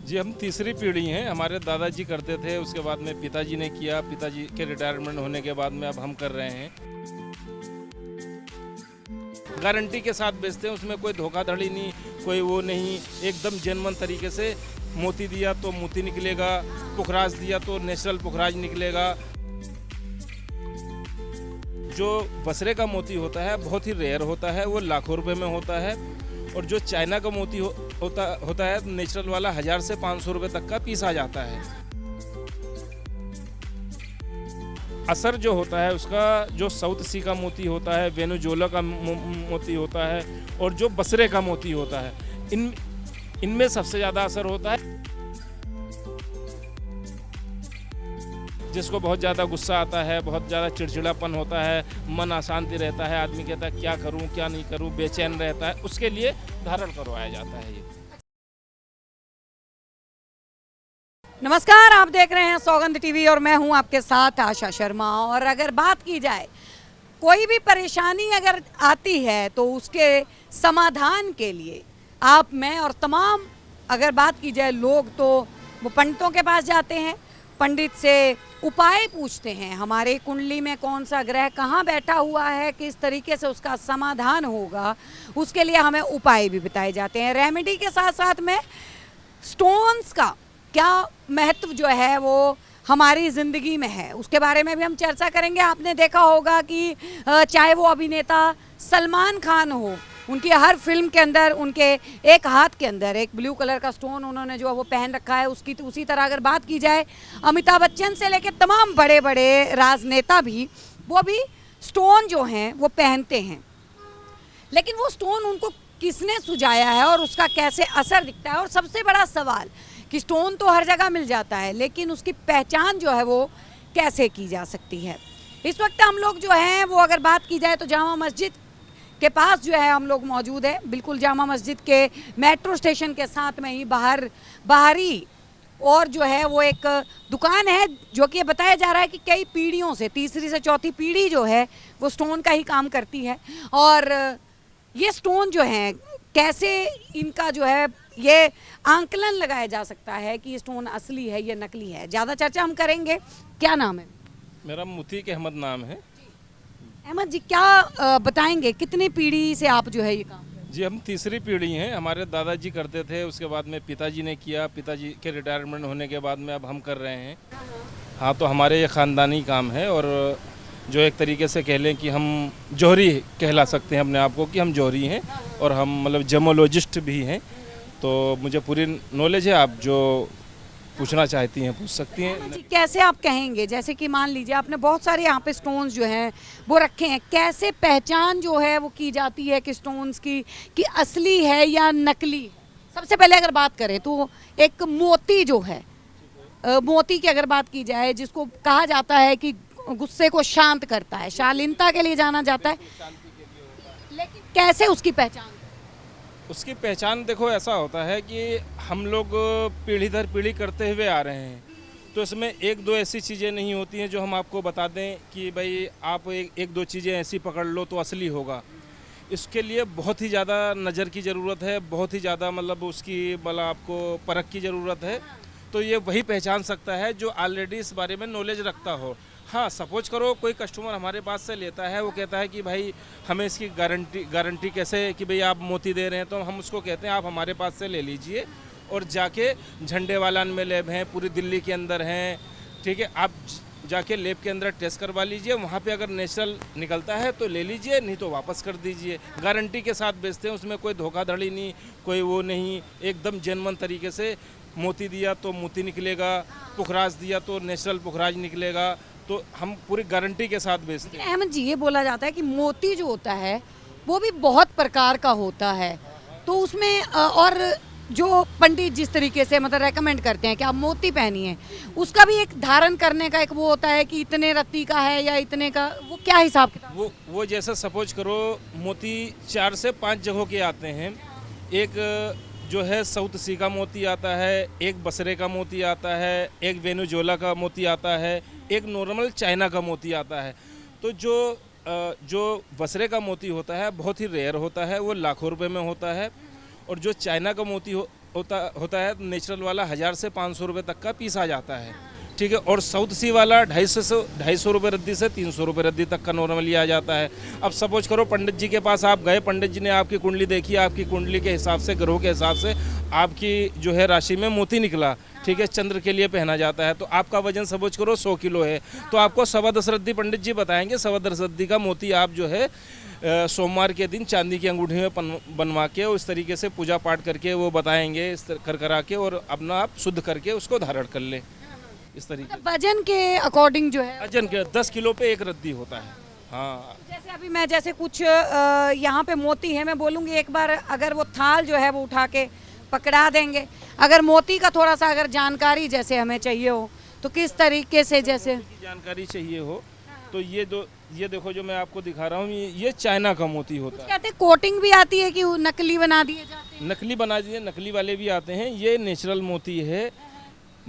जी, हम तीसरी पीढ़ी हैं। हमारे दादाजी करते थे, उसके बाद में पिताजी ने किया, पिताजी के रिटायरमेंट होने के बाद में अब हम कर रहे हैं। गारंटी के साथ बेचते हैं, उसमें कोई धोखाधड़ी नहीं, कोई वो नहीं, एकदम जेन्युइन तरीके से मोती दिया तो मोती निकलेगा, पुखराज दिया तो नेचुरल पुखराज निकलेगा। जो बसरे का मोती होता है बहुत ही रेयर होता है, वो लाखों रुपए में होता है। और जो चाइना का मोती होता है नेचुरल वाला 1000 से 500 रुपए तक का पीस आ जाता है। असर जो होता है उसका, जो साउथ सी का मोती होता है, वेनेजुएला का मोती होता है और जो बसरे का मोती होता है, इनमें सबसे ज़्यादा असर होता है। जिसको बहुत ज़्यादा गुस्सा आता है, बहुत ज़्यादा चिड़चिड़ापन होता है, मन अशांति रहता है, आदमी कहता है क्या करूं क्या नहीं करूं, बेचैन रहता है, उसके लिए धारण करवाया जाता है ये। नमस्कार, आप देख रहे हैं सौगंध टीवी और मैं हूं आपके साथ आशा शर्मा। और अगर बात की जाए, कोई भी परेशानी अगर आती है तो उसके समाधान के लिए आप, मैं और तमाम, अगर बात की जाए लोग, तो वो पंडितों के पास जाते हैं, पंडित से उपाय पूछते हैं, हमारे कुंडली में कौन सा ग्रह कहाँ बैठा हुआ है, किस तरीके से उसका समाधान होगा, उसके लिए हमें उपाय भी बताए जाते हैं। रेमेडी के साथ साथ में स्टोन्स का क्या महत्व जो है वो हमारी ज़िंदगी में है, उसके बारे में भी हम चर्चा करेंगे। आपने देखा होगा कि चाहे वो अभिनेता सलमान खान हो, उनकी हर फिल्म के अंदर उनके एक हाथ के अंदर एक ब्लू कलर का स्टोन उन्होंने जो है वो पहन रखा है। उसकी तो उसी तरह अगर बात की जाए, अमिताभ बच्चन से लेकर तमाम बड़े बड़े राजनेता भी, वो भी स्टोन जो हैं वो पहनते हैं। लेकिन वो स्टोन उनको किसने सुझाया है और उसका कैसे असर दिखता है, और सबसे बड़ा सवाल कि स्टोन तो हर जगह मिल जाता है, लेकिन उसकी पहचान जो है वो कैसे की जा सकती है। इस वक्त हम लोग जो हैं वो, अगर बात की जाए तो जामा मस्जिद के पास जो है हम लोग मौजूद है, बिल्कुल जामा मस्जिद के मेट्रो स्टेशन के साथ में ही बाहरी और जो है वो एक दुकान है, जो कि बताया जा रहा है कि कई पीढ़ियों से, तीसरी से चौथी पीढ़ी जो है वो स्टोन का ही काम करती है। और ये स्टोन जो हैं, कैसे इनका जो है ये आंकलन लगाया जा सकता है कि ये स्टोन असली है या नकली है, ज़्यादा चर्चा हम करेंगे। क्या नाम है? मेरा मुतीक अहमद नाम है। अहमद जी, क्या बताएंगे, कितनी पीढ़ी से आप जो है ये काम? जी, हम तीसरी पीढ़ी हैं। हमारे दादाजी करते थे, उसके बाद में पिताजी ने किया, पिताजी के रिटायरमेंट होने के बाद में अब हम कर रहे हैं। हाँ, तो हमारे ये ख़ानदानी काम है। और जो एक तरीके से कह लें कि हम जौहरी कहला सकते हैं अपने आप को, कि हम जौहरी हैं और हम मतलब जेमोलॉजिस्ट भी हैं। तो मुझे पूरी नॉलेज है, आप जो पूछना चाहती हैं पूछ सकती हैं। जी, कैसे आप कहेंगे, जैसे कि मान लीजिए आपने बहुत सारे यहाँ पे स्टोन्स जो हैं वो रखे हैं, कैसे पहचान जो है वो की जाती है कि स्टोन्स की कि असली है या नकली? सबसे पहले अगर बात करें तो एक मोती जो है, मोती की अगर बात की जाए, जिसको कहा जाता है कि गुस्से को शांत करता है, शालीनता के लिए जाना जाता है, लेकिन कैसे उसकी पहचान? उसकी पहचान देखो, ऐसा होता है कि हम लोग पीढ़ी दर पीढ़ी करते हुए आ रहे हैं, तो इसमें एक दो ऐसी चीज़ें नहीं होती हैं जो हम आपको बता दें कि भाई आप एक दो चीज़ें ऐसी पकड़ लो तो असली होगा। इसके लिए बहुत ही ज़्यादा नज़र की ज़रूरत है, बहुत ही ज़्यादा मतलब उसकी आपको परख की ज़रूरत है। तो ये वही पहचान सकता है जो ऑलरेडी इस बारे में नॉलेज रखता हो। हाँ, सपोज करो कोई कस्टमर हमारे पास से लेता है, वो कहता है कि भाई हमें इसकी गारंटी कैसे, कि भाई आप मोती दे रहे हैं, तो हम उसको कहते हैं आप हमारे पास से ले लीजिए और जाके झंडे वालान में लैब हैं, पूरी दिल्ली के अंदर हैं, ठीक है, आप जाके लैब के अंदर टेस्ट करवा लीजिए, वहाँ पे अगर नेचुरल निकलता है तो ले लीजिए, नहीं तो वापस कर दीजिए। गारंटी के साथ बेचते हैं, उसमें कोई धोखाधड़ी नहीं, कोई वो नहीं, एकदम जेन्युइन तरीके से मोती दिया तो मोती निकलेगा, पुखराज दिया तो नेचुरल पुखराज निकलेगा। तो हम पूरी गारंटी के साथ बेचते हैं। अहमद जी, ये बोला जाता है कि मोती जो होता है वो भी बहुत प्रकार का होता है, तो उसमें और जो पंडित जिस तरीके से मतलब रेकमेंड करते हैं कि आप मोती पहनिए, उसका भी एक धारण करने का एक वो होता है कि इतने रत्ती का है या इतने का, वो क्या हिसाब किताब? वो जैसे सपोज करो, मोती 4 से 5 जगहों के आते हैं। एक जो है साउथ सी का मोती आता है, एक बसरे का मोती आता है, एक वेनेजुएला का मोती आता है, एक नॉर्मल चाइना का मोती आता है। तो जो बसरे का मोती होता है बहुत ही रेयर होता है, वो लाखों रुपए में होता है। और जो चाइना का मोती होता है नेचुरल वाला 1000 से 500 रुपये तक का पीस आ जाता है, ठीक है। और साउथ सी वाला 250 रुपये रद्दी से 300 रुपये रद्दी तक का नॉर्मली आ जाता है। अब सपोज करो पंडित जी के पास आप गए, पंडित जी ने आपकी कुंडली देखी, आपकी कुंडली के हिसाब से, ग्रहों के हिसाब से आपकी जो है राशि में मोती निकला, ठीक है, चंद्र के लिए पहना जाता है। तो आपका वजन सपोज करो 100 किलो है, तो आपको 10.25 रद्दी पंडित जी बताएंगे, 10.25 रद्दी का मोती आप जो है सोमवार के दिन चांदी की अंगूठी में बनवा के उस तरीके से पूजा पाठ करके वो बताएंगे, इस कर करा के, और अपना आप शुद्ध करके उसको धारण कर ले, इस तरीके। मतलब वजन के अकॉर्डिंग जो है, वजन के 10 किलो पे 1 रद्दी होता है। हाँ, जैसे अभी मैं जैसे कुछ यहाँ पे मोती है, मैं बोलूँगी एक बार अगर वो थाल जो है वो उठा के पकड़ा देंगे, अगर मोती का थोड़ा सा अगर जानकारी जैसे हमें चाहिए हो तो किस तरीके से, जैसे जानकारी चाहिए हो तो ये देखो जो मैं आपको दिखा रहा हूँ, ये चाइना का मोती होता है। कहते हैं कोटिंग भी आती है कि वो नकली बना दिए जाते हैं? नकली बना दिए, नकली वाले भी आते हैं। ये नेचुरल मोती है,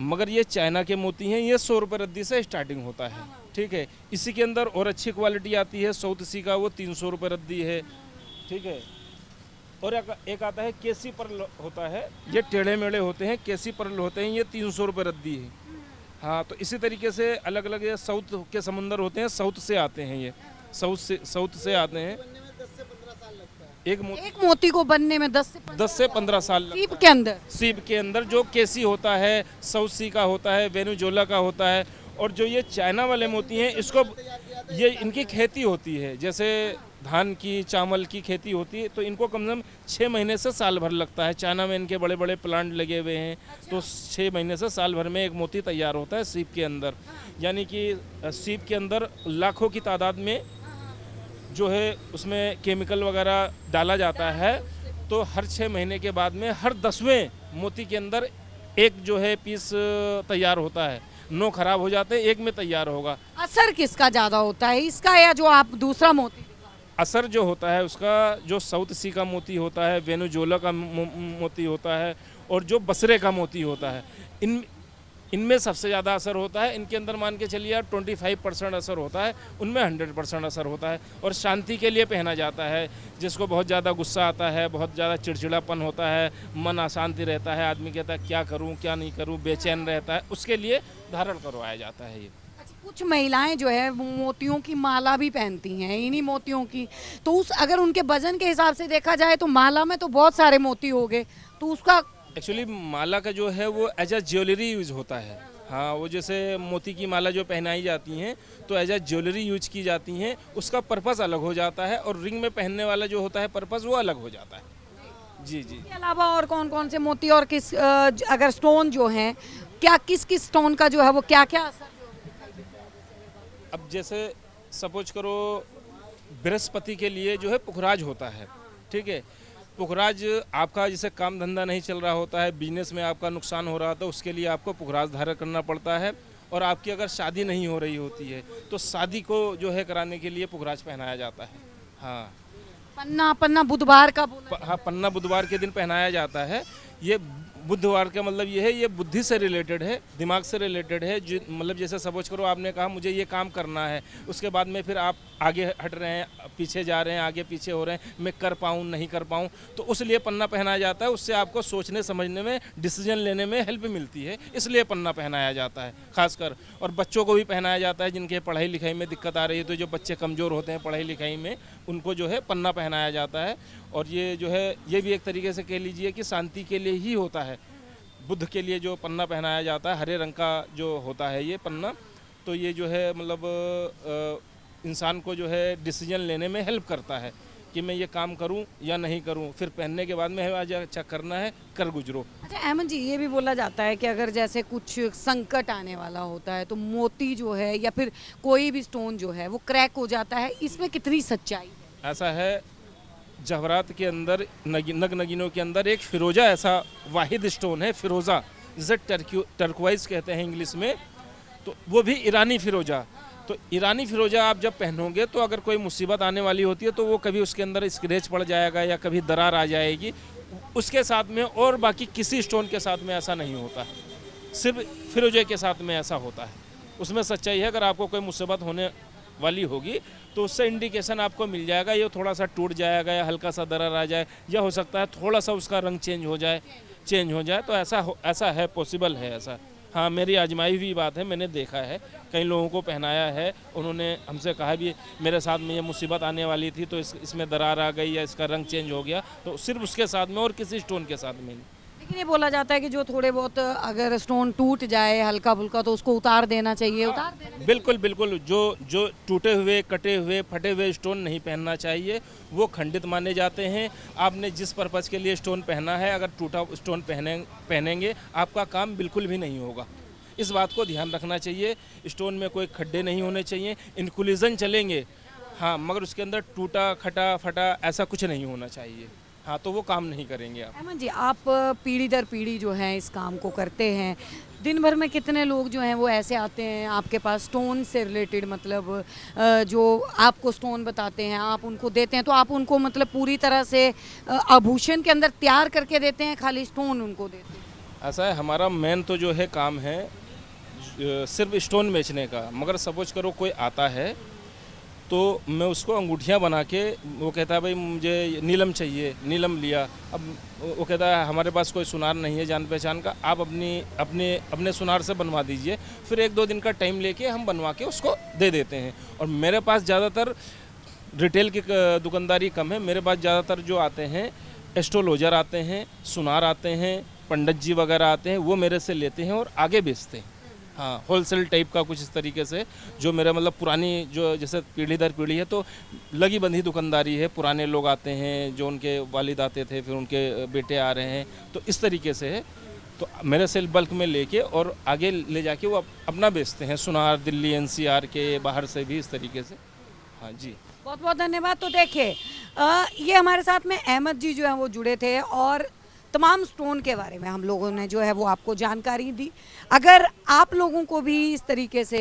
मगर ये चाइना के मोती हैं। ये 100 रुपये रद्दी से स्टार्टिंग होता है, ठीक है। इसी के अंदर और अच्छी क्वालिटी आती है साउथ सी का, वो 300 रुपये रद्दी है, ठीक है। और एक आता है केसी पर्ल होता है, ये टेढ़े मेढ़े होते हैं, केसी पर्ल होते हैं, ये 300 रुपये रद्दी है। हाँ, तो इसी तरीके से अलग अलग ये साउथ के समुंदर होते हैं, साउथ से आते हैं, ये साउथ से आते हैं। एक मोती को बनने में 10 से 15 साल सीप के अंदर, सीप के अंदर जो केसी होता है, साउथ सी का होता है, वेनेजुएला का होता है। और जो ये चाइना वाले मोती हैं, इसको ये इनकी खेती होती है, जैसे धान की, चावल की खेती होती है, तो इनको कम से कम 6 महीने से साल भर लगता है। चाइना में इनके बड़े बड़े प्लांट लगे हुए हैं, तो 6 महीने से साल भर में एक मोती तैयार होता है सीप के अंदर। यानी कि सीप के अंदर लाखों की तादाद में जो है उसमें केमिकल वगैरह डाला जाता है, तो हर 6 महीने के बाद में हर 10वें मोती के अंदर एक जो है पीस तैयार होता है। 9 खराब हो जाते हैं, एक में तैयार होगा। असर किसका ज़्यादा होता है, इसका या जो आप दूसरा मोती? असर जो होता है उसका, जो साउथ सी का मोती होता है, वेनेजुएला का मोती होता है, और जो बसरे का मोती होता है, इनमें सबसे ज़्यादा असर होता है। इनके अंदर मान के चलिए आप 25% असर होता है, उनमें 100% असर होता है। और शांति के लिए पहना जाता है, जिसको बहुत ज़्यादा गुस्सा आता है, बहुत ज़्यादा चिड़चिड़ापन होता है, मन अशांति रहता है, आदमी कहता है क्या करूं क्या नहीं करूं, बेचैन रहता है, उसके लिए धारण करवाया जाता है ये। कुछ महिलाएं जो है वो मोतियों की माला भी पहनती हैं, इन्हीं मोतियों की, तो उस अगर उनके वजन के हिसाब से देखा जाए तो माला में तो बहुत सारे मोती हो गए, तो उसका एक्चुअली माला का जो है वो एज अ ज्वेलरी यूज होता है। हाँ, वो जैसे मोती की माला जो पहनाई जाती हैं तो एज अ ज्वेलरी यूज की जाती हैं, उसका पर्पस अलग हो जाता है, और रिंग में पहनने वाला जो होता है पर्पस वो अलग हो जाता है। जी जी। इसके अलावा और कौन कौन से मोती और किस अगर स्टोन जो हैं, क्या किस किस स्टोन का जो है वो क्या क्या असर? अब जैसे सपोज करो बृहस्पति के लिए जो है पुखराज होता है, ठीक है। पुखराज आपका जैसे काम धंधा नहीं चल रहा होता है, बिजनेस में आपका नुकसान हो रहा था, उसके लिए आपको पुखराज धारण करना पड़ता है। और आपकी अगर शादी नहीं हो रही होती है तो शादी को जो है कराने के लिए पुखराज पहनाया जाता है। हाँ, पन्ना बुधवार का हाँ, पन्ना बुधवार के दिन पहनाया जाता है। ये बुधवार का मतलब ये है, ये बुद्धि से रिलेटेड है, दिमाग से रिलेटेड है। जो मतलब जैसे सपोज करो आपने कहा मुझे ये काम करना है, उसके बाद में फिर आप आगे हट रहे हैं, पीछे जा रहे हैं, आगे पीछे हो रहे हैं, मैं कर पाऊँ नहीं कर पाऊँ, तो उस लिए पन्ना पहनाया जाता है। उससे आपको सोचने समझने में, डिसीजन लेने में हेल्प मिलती है, इसलिए पन्ना पहनाया जाता है खासकर। और बच्चों को भी पहनाया जाता है जिनके पढ़ाई लिखाई में दिक्कत आ रही है, तो जो बच्चे कमज़ोर होते हैं पढ़ाई लिखाई में, उनको जो है पन्ना पहनाया जाता है। और ये जो है ये भी एक तरीके से कह लीजिए कि शांति के लिए ही होता है। बुद्ध के लिए जो पन्ना पहनाया जाता है, हरे रंग का जो होता है ये पन्ना, तो ये जो है मतलब इंसान को जो है डिसीजन लेने में हेल्प करता है कि मैं ये काम करूं या नहीं करूं, फिर पहनने के बाद में आज अच्छा करना है, कर गुजरो। अच्छा अहमद जी, ये भी बोला जाता है कि अगर जैसे कुछ संकट आने वाला होता है तो मोती जो है या फिर कोई भी स्टोन जो है वो क्रैक हो जाता है, इसमें कितनी सच्चाई है? ऐसा है, जवाहरात के अंदर नग नगीनों के अंदर एक फिरोजा ऐसा वाहिद स्टोन है, फिरोज़ा, जिसे टर्कवाइज कहते हैं इंग्लिश में, तो वो भी ईरानी फिरोजा। तो ईरानी फिरोजा आप जब पहनोगे तो अगर कोई मुसीबत आने वाली होती है तो वो कभी उसके अंदर स्क्रैच पड़ जाएगा या कभी दरार आ जाएगी, उसके साथ में, और बाकी किसी स्टोन के साथ में ऐसा नहीं होता, सिर्फ फिरोजे के साथ में ऐसा होता है। उसमें सच्चाई है, अगर आपको कोई मुसीबत होने वाली होगी तो उससे इंडिकेशन आपको मिल जाएगा, ये थोड़ा सा टूट जाएगा या हल्का सा दरार आ जाए, या हो सकता है थोड़ा सा उसका रंग चेंज हो जाए, चेंज हो जाए, तो ऐसा है, पॉसिबल है ऐसा। हाँ, मेरी आजमाई हुई बात है, मैंने देखा है, कई लोगों को पहनाया है, उन्होंने हमसे कहा भी मेरे साथ में ये मुसीबत आने वाली थी तो इसमें दरार आ गई या इसका रंग चेंज हो गया, तो सिर्फ उसके साथ में और किसी स्टोन के साथ में नहीं। लेकिन ये बोला जाता है कि जो थोड़े बहुत अगर स्टोन टूट जाए हल्का फुल्का तो उसको उतार देना चाहिए, उतार देना। बिल्कुल बिल्कुल, जो टूटे हुए, कटे हुए, फटे हुए स्टोन नहीं पहनना चाहिए, वो खंडित माने जाते हैं। आपने जिस पर्पज़ के लिए स्टोन पहना है, अगर टूटा स्टोन पहनेंगे आपका काम बिल्कुल भी नहीं होगा। इस बात को ध्यान रखना चाहिए। स्टोन में कोई खड्डे नहीं होने चाहिए, इंक्लूजन चलेंगे, हाँ, मगर उसके अंदर टूटा खटा फटा ऐसा कुछ नहीं होना चाहिए, हाँ, तो वो काम नहीं करेंगे आप। अहमद जी, आप पीढ़ी दर पीढ़ी जो है इस काम को करते हैं, दिन भर में कितने लोग जो हैं वो ऐसे आते हैं आपके पास स्टोन से रिलेटेड, मतलब जो आपको स्टोन बताते हैं आप उनको देते हैं, तो आप उनको मतलब पूरी तरह से आभूषण के अंदर तैयार करके देते हैं, खाली स्टोन उनको देते हैं? ऐसा है, हमारा मेन तो जो है काम है सिर्फ स्टोन बेचने का, मगर सपोज करो कोई आता है तो मैं उसको अंगूठियाँ बना के, वो कहता है भाई मुझे नीलम चाहिए, नीलम लिया, अब वो कहता है हमारे पास कोई सुनार नहीं है जान पहचान का, आप अपने सुनार से बनवा दीजिए, फिर 1-2 दिन का टाइम लेके हम बनवा के उसको दे देते हैं। और मेरे पास ज़्यादातर रिटेल की दुकानदारी कम है, मेरे पास ज़्यादातर जो आते हैं एस्ट्रोलॉजर आते हैं, सुनार आते हैं, पंडित जी वगैरह आते हैं, वो मेरे से लेते हैं और आगे बेचते हैं। हाँ, होलसेल टाइप का कुछ इस तरीके से, जो मेरा मतलब पुरानी जो जैसे पीढ़ी दर पीढ़ी है तो लगी बंधी दुकानदारी है, पुराने लोग आते हैं, जो उनके वालिद आते थे, फिर उनके बेटे आ रहे हैं, तो इस तरीके से है। तो मेरे से बल्क में लेके और आगे ले जाके वो अपना बेचते हैं, सुनार दिल्ली NCR के बाहर से भी इस तरीके से। हाँ जी, बहुत बहुत धन्यवाद। तो देखिए ये हमारे साथ में अहमद जी जो हैं वो जुड़े थे और तमाम स्टोन के बारे में हम लोगों ने जो है वो आपको जानकारी दी। अगर आप लोगों को भी इस तरीके से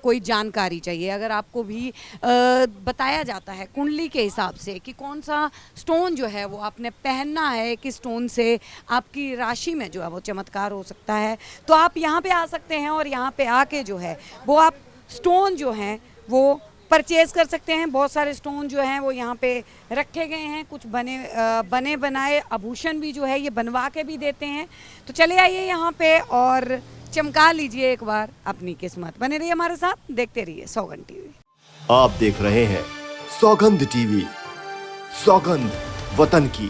कोई जानकारी चाहिए, अगर आपको भी बताया जाता है कुंडली के हिसाब से कि कौन सा स्टोन जो है वो आपने पहनना है, किस स्टोन से आपकी राशि में जो है वो चमत्कार हो सकता है, तो आप यहाँ पे आ सकते हैं और यहाँ पे आके जो है वो आप स्टोन जो हैं वो परचेज़ कर सकते हैं। बहुत सारे स्टोन जो हैं वो यहाँ पे रखे गए हैं, कुछ बने बनाए आभूषण भी जो है ये बनवा के भी देते हैं। तो चले आइए यहाँ पे और चमका लीजिए एक बार अपनी किस्मत। बने रहिए हमारे साथ, देखते रहिए सौगंध टीवी। आप देख रहे हैं सौगंध टीवी, सौगंध वतन की।